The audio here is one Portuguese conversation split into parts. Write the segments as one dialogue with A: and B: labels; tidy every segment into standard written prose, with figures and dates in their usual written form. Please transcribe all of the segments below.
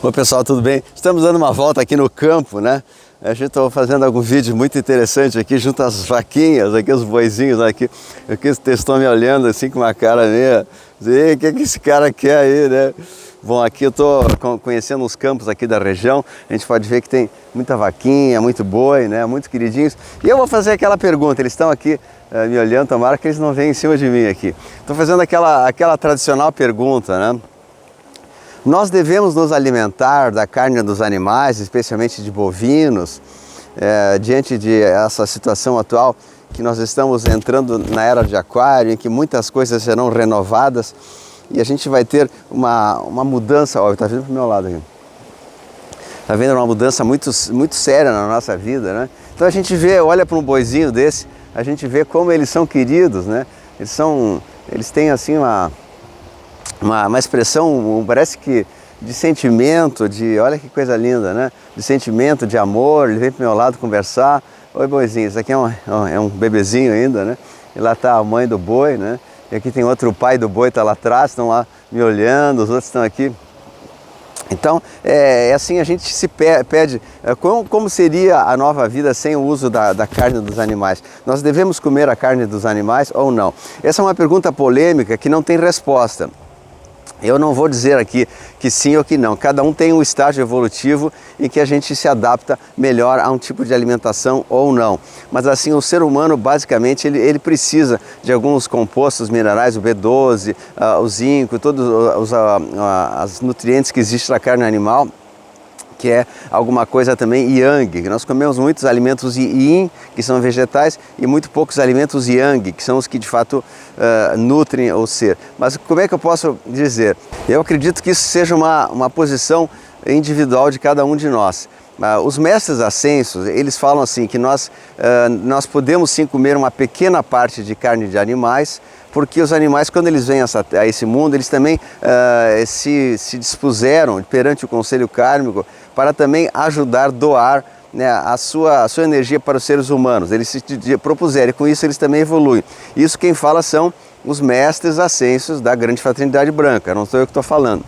A: Oi pessoal, tudo bem? Estamos dando uma volta aqui no campo, né? A gente está fazendo algum vídeo muito interessante aqui junto às vaquinhas, aqui os boizinhos aqui. Aqui vocês estão me olhando assim com uma cara meio... O que esse cara quer aí, né? Bom, aqui eu estou conhecendo os campos aqui da região. A gente pode ver que tem muita vaquinha, muito boi, né? Muito queridinhos. E eu vou fazer aquela pergunta, eles estão aqui me olhando, tomara que eles não venham em cima de mim aqui. Estou fazendo aquela tradicional pergunta, né? Nós devemos nos alimentar da carne dos animais, especialmente de bovinos, diante de essa situação atual que nós estamos entrando na era de aquário, em que muitas coisas serão renovadas e a gente vai ter uma mudança. Olha, está vindo para o meu lado aqui. Está vendo uma mudança muito séria na nossa vida, né? Então a gente vê, olha para um boizinho desse, a gente vê como eles são queridos, né? Eles têm assim uma expressão, parece que de sentimento, olha que coisa linda, né? De sentimento, de amor, ele vem pro meu lado conversar. Oi, boizinho, isso aqui é um bebezinho ainda, né? E lá tá a mãe do boi, né? E aqui tem outro, o pai do boi tá lá atrás, estão lá me olhando, os outros estão aqui. Então, assim a gente se pede, como seria a nova vida sem o uso da carne dos animais? Nós devemos comer a carne dos animais ou não? Essa é uma pergunta polêmica que não tem resposta. Eu não vou dizer aqui que sim ou que não, cada um tem um estágio evolutivo em que a gente se adapta melhor a um tipo de alimentação ou não. Mas assim, o ser humano basicamente ele precisa de alguns compostos minerais, o B12, o zinco, todos os nutrientes que existem na carne animal, que é alguma coisa também yang. Nós comemos muitos alimentos yin, que são vegetais, e muito poucos alimentos yang, que são os que de fato nutrem o ser. Mas como é que eu posso dizer? Eu acredito que isso seja uma posição individual de cada um de nós. Os mestres ascensos, eles falam assim que nós podemos sim comer uma pequena parte de carne de animais, porque os animais, quando eles vêm a esse mundo, eles também se dispuseram perante o Conselho Kármico para também ajudar, doar, né, a sua energia para os seres humanos. Eles se propuseram e com isso eles também evoluem. Isso quem fala são os mestres ascensos da Grande Fraternidade Branca, não sou eu que estou falando.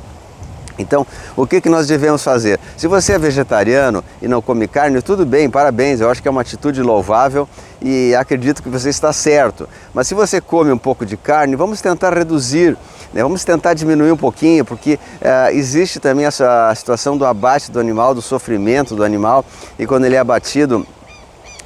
A: Então, o que nós devemos fazer? Se você é vegetariano e não come carne, tudo bem, parabéns, eu acho que é uma atitude louvável e acredito que você está certo. Mas se você come um pouco de carne, vamos tentar reduzir, né? Vamos tentar diminuir um pouquinho, porque existe também essa situação do abate do animal, do sofrimento do animal, e quando ele é abatido,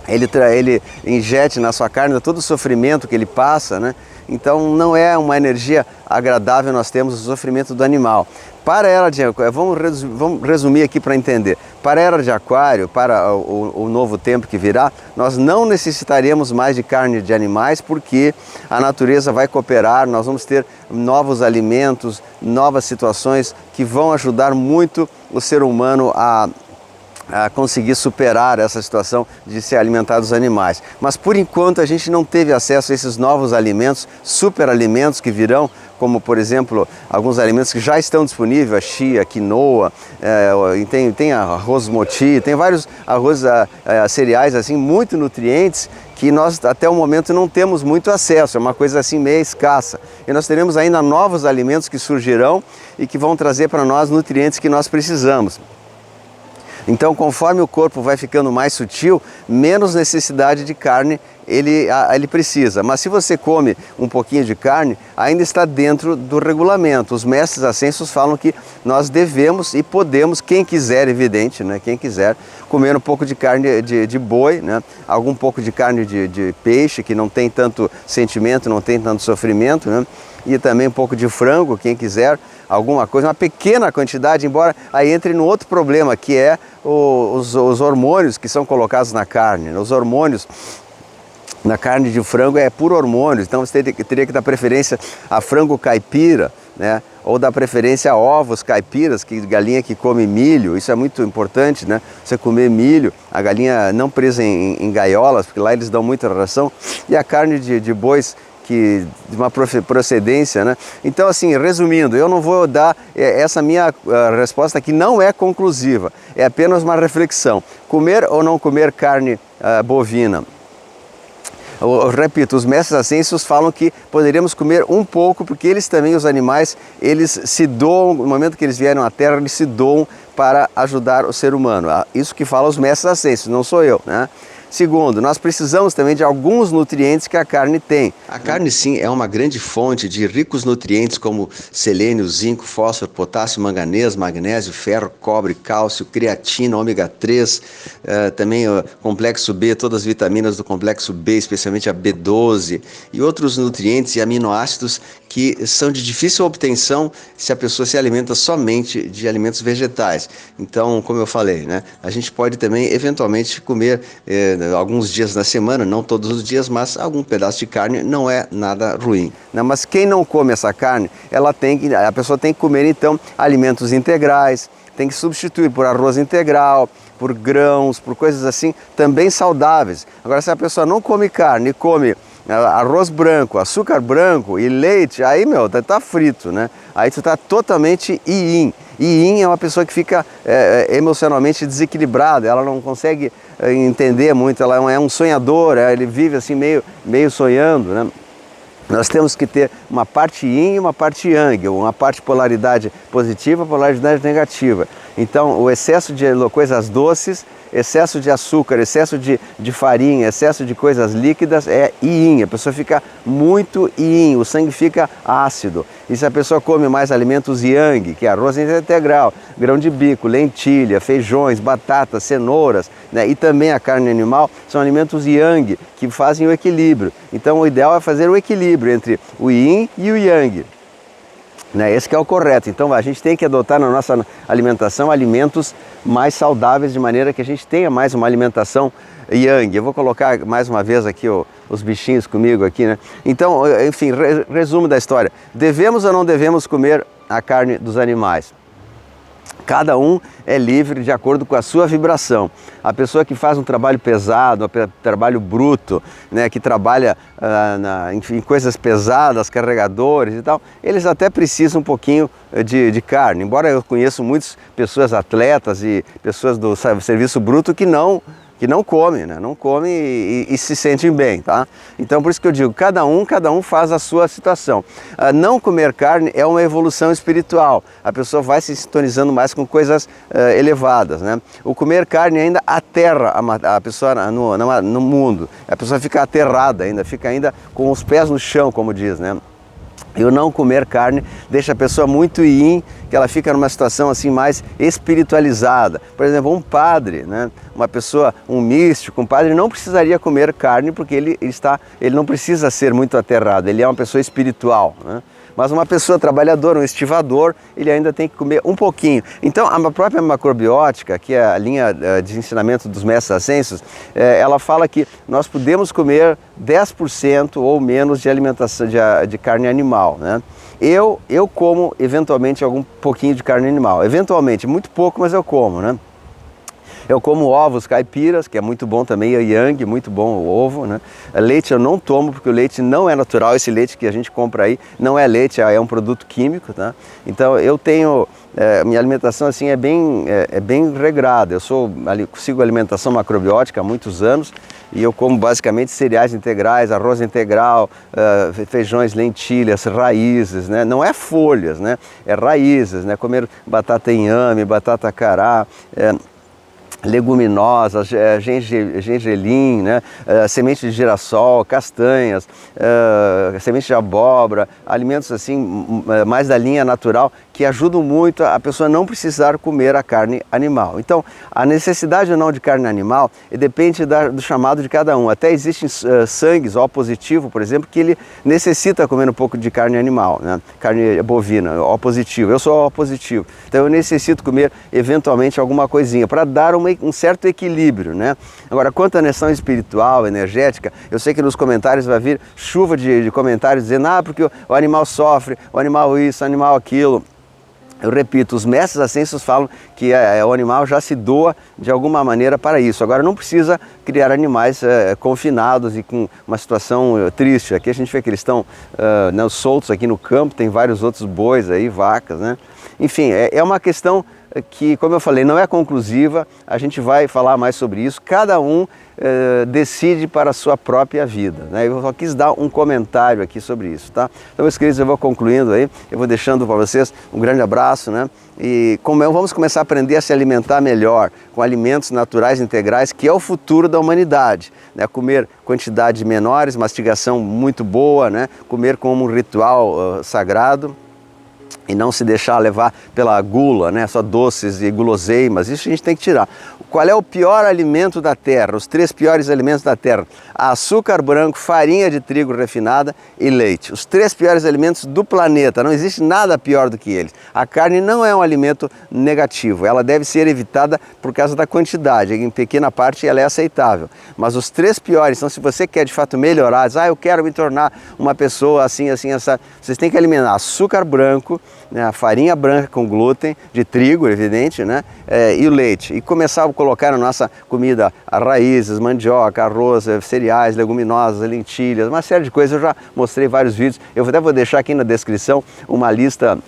A: ele injete na sua carne todo o sofrimento que ele passa, né? Então não é uma energia agradável, nós temos o sofrimento do animal. Para a era de aquário, vamos resumir aqui para entender. Para a era de aquário, para o novo tempo que virá, nós não necessitaremos mais de carne de animais, porque a natureza vai cooperar, nós vamos ter novos alimentos, novas situações que vão ajudar muito o ser humano a conseguir superar essa situação de se alimentar dos animais. Mas por enquanto a gente não teve acesso a esses novos alimentos, superalimentos que virão, como por exemplo alguns alimentos que já estão disponíveis, a chia, a quinoa, tem arroz moti, tem vários arroz cereais assim muito nutrientes que nós até o momento não temos muito acesso, é uma coisa assim meio escassa. E nós teremos ainda novos alimentos que surgirão e que vão trazer para nós nutrientes que nós precisamos. Então, conforme o corpo vai ficando mais sutil, menos necessidade de carne ele precisa. Mas se você come um pouquinho de carne, ainda está dentro do regulamento. Os mestres ascensos falam que nós devemos e podemos, quem quiser, evidente, né? Quem quiser, comer um pouco de carne de boi, né? Algum pouco de carne de peixe, que não tem tanto sentimento, não tem tanto sofrimento, né? E também um pouco de frango, quem quiser, alguma coisa, uma pequena quantidade, embora aí entre no outro problema, que é os hormônios que são colocados na carne. Os hormônios na carne de frango é por hormônios, então você teria que dar preferência a frango caipira, né? Ou dar preferência a ovos caipiras, galinha que come milho, isso é muito importante, né? Você comer milho, a galinha não presa em gaiolas, porque lá eles dão muita ração, e a carne de bois de uma procedência, né? Então, assim, resumindo, eu não vou dar essa minha resposta que não é conclusiva, é apenas uma reflexão. Comer ou não comer carne bovina? Eu repito, os mestres ascensos falam que poderíamos comer um pouco, porque eles também, os animais, eles se doam, no momento que eles vieram à Terra, eles se doam para ajudar o ser humano. Isso que falam os mestres ascensos, não sou eu, né? Segundo, nós precisamos também de alguns nutrientes que a carne tem. A carne, sim, é uma grande fonte de ricos nutrientes como selênio, zinco, fósforo, potássio, manganês, magnésio, ferro, cobre, cálcio, creatina, ômega 3, também o complexo B, todas as vitaminas do complexo B, especialmente a B12, e outros nutrientes e aminoácidos que são de difícil obtenção se a pessoa se alimenta somente de alimentos vegetais. Então, como eu falei, né, a gente pode também eventualmente comer alguns dias na semana, não todos os dias, mas algum pedaço de carne não é nada ruim. Não, mas quem não come essa carne, a pessoa tem que comer então alimentos integrais, tem que substituir por arroz integral, por grãos, por coisas assim, também saudáveis. Agora, se a pessoa não come carne e come arroz branco, açúcar branco e leite, aí, meu, tá frito, né? Aí tu tá totalmente yin. Yin é uma pessoa que fica emocionalmente desequilibrada, ela não consegue entender muito, ela é um sonhador, ele vive assim meio sonhando, né? Nós temos que ter uma parte yin e uma parte yang, uma parte polaridade positiva, polaridade negativa. Então, o excesso de coisas doces, excesso de açúcar, excesso de farinha, excesso de coisas líquidas é yin. A pessoa fica muito yin, o sangue fica ácido. E se a pessoa come mais alimentos yang, que é arroz integral, grão de bico, lentilha, feijões, batatas, cenouras, né, e também a carne animal, são alimentos yang que fazem o equilíbrio. Então o ideal é fazer o equilíbrio entre o yin e o yang. Né, esse que é o correto. Então a gente tem que adotar na nossa alimentação alimentos mais saudáveis, de maneira que a gente tenha mais uma alimentação yang. Eu vou colocar mais uma vez aqui os bichinhos comigo aqui, né? Então, enfim, resumo da história. Devemos ou não devemos comer a carne dos animais? Cada um é livre de acordo com a sua vibração. A pessoa que faz um trabalho pesado, um trabalho bruto, né, que trabalha em coisas pesadas, carregadores e tal, eles até precisam um pouquinho de carne. Embora eu conheço muitas pessoas atletas e pessoas do serviço bruto que não comem, né? Não comem e se sentem bem, tá? Então por isso que eu digo, cada um faz a sua situação. Não comer carne é uma evolução espiritual, a pessoa vai se sintonizando mais com coisas elevadas, né? O comer carne ainda aterra a pessoa no mundo, a pessoa fica aterrada ainda, fica ainda com os pés no chão, como diz, né? E o não comer carne deixa a pessoa muito yin, que ela fica numa situação assim mais espiritualizada. Por exemplo, um padre, né? Uma pessoa, um místico, um padre não precisaria comer carne porque ele não precisa ser muito aterrado, ele é uma pessoa espiritual, né? Mas uma pessoa trabalhadora, um estivador, ele ainda tem que comer um pouquinho. Então, a própria macrobiótica, que é a linha de ensinamento dos mestres ascensos, ela fala que nós podemos comer 10% ou menos de alimentação de carne animal, né? Eu como, eventualmente, algum pouquinho de carne animal. Eventualmente, muito pouco, mas eu como, né? Eu como ovos caipiras, que é muito bom também, a yang, muito bom o ovo, né? Leite eu não tomo, porque o leite não é natural, esse leite que a gente compra aí não é leite, é um produto químico, tá? Então eu tenho, minha alimentação assim é bem regrada, sigo alimentação macrobiótica há muitos anos e eu como basicamente cereais integrais, arroz integral, feijões, lentilhas, raízes, né? Não é folhas, né? É raízes, né? Comer batata inhame, batata cará, leguminosas, gengelim, né? Semente de girassol, castanhas, semente de abóbora, alimentos assim mais da linha natural que ajudam muito a pessoa não precisar comer a carne animal. Então, a necessidade ou não de carne animal depende do chamado de cada um. Até existem sangues O positivo, por exemplo, que ele necessita comer um pouco de carne animal, né? Carne bovina, O positivo. Eu sou O positivo, então eu necessito comer eventualmente alguma coisinha para dar um certo equilíbrio, né? Agora, quanto à questão espiritual, energética, eu sei que nos comentários vai vir chuva de comentários dizendo, porque o animal sofre, o animal isso, o animal aquilo. Eu repito, os mestres ascensos falam que o animal já se doa de alguma maneira para isso. Agora, não precisa criar animais confinados e com uma situação triste. Aqui a gente vê que eles estão soltos aqui no campo, tem vários outros bois aí, vacas, né? Enfim, é uma questão que, como eu falei, não é conclusiva, a gente vai falar mais sobre isso, cada um decide para a sua própria vida, né? Eu só quis dar um comentário aqui sobre isso, tá? Então, meus queridos, eu vou concluindo aí, eu vou deixando para vocês um grande abraço, né? E vamos começar a aprender a se alimentar melhor, com alimentos naturais integrais, que é o futuro da humanidade, né? Comer quantidades menores, mastigação muito boa, né? Comer como um ritual sagrado, e não se deixar levar pela gula, né? Só doces e guloseimas, isso a gente tem que tirar. Qual é o pior alimento da terra? Os 3 piores alimentos da terra: açúcar branco, farinha de trigo refinada e leite. Os 3 piores alimentos do planeta, não existe nada pior do que eles. A carne não é um alimento negativo, ela deve ser evitada por causa da quantidade, em pequena parte ela é aceitável. Mas os 3 piores, então se você quer de fato melhorar, diz, eu quero me tornar uma pessoa assim, assim, essa, vocês têm que eliminar açúcar branco, né, a farinha branca com glúten, de trigo, evidente, né, e o leite. E começar a colocar na nossa comida raízes, mandioca, arroz, cereais, leguminosas, lentilhas, uma série de coisas. Eu já mostrei vários vídeos, eu até vou deixar aqui na descrição uma lista.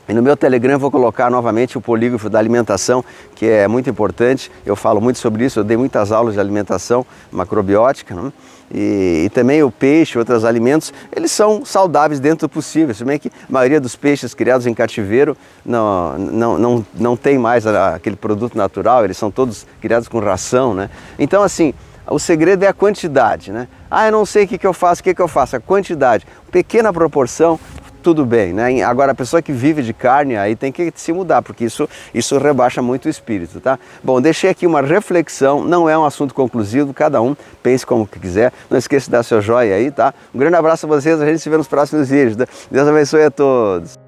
A: E no meu Telegram eu vou colocar novamente o polígrafo da alimentação, que é muito importante. Eu falo muito sobre isso, eu dei muitas aulas de alimentação macrobiótica, né? E também o peixe, outros alimentos, eles são saudáveis dentro do possível. Se bem que a maioria dos peixes criados em cativeiro não tem mais aquele produto natural, eles são todos criados com ração, né? Então, assim, o segredo é a quantidade, né? Eu não sei o que eu faço, A quantidade, pequena proporção, tudo bem, né? Agora, a pessoa que vive de carne, aí tem que se mudar, porque isso rebaixa muito o espírito, tá? Bom, deixei aqui uma reflexão, não é um assunto conclusivo, cada um pense como que quiser. Não esqueça de dar seu joinha aí, tá? Um grande abraço a vocês, a gente se vê nos próximos vídeos. Deus abençoe a todos.